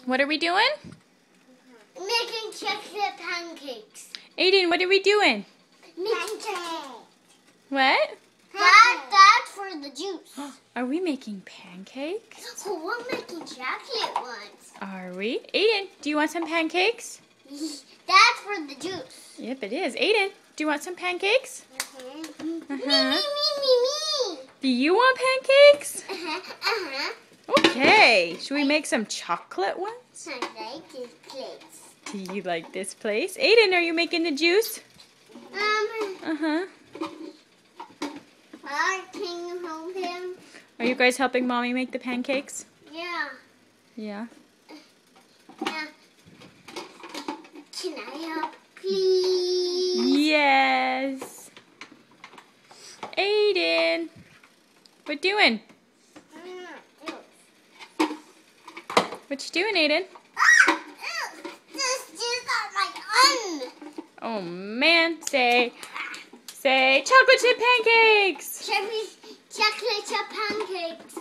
What are we doing? Making chocolate pancakes. Aiden, what are we doing? Making chocolate. What? That's for the juice. Are we making pancakes? Oh, we're making chocolate ones. Are we? Aiden, do you want some pancakes? That's for the juice. Yep, it is. Aiden, do you want some pancakes? Me. Do you want pancakes? Uh-huh. Okay. Should we make some chocolate ones? I like this place. Do you like this place? Aiden, are you making the juice? Uh-huh. Can you help him? Are you guys helping Mommy make the pancakes? Yeah. Yeah. Yeah. Can I help, please? Yes. Aiden, what doing? What you doing, Aiden? This is not my gun. Oh man, say chocolate chip pancakes. Chocolate chip pancakes.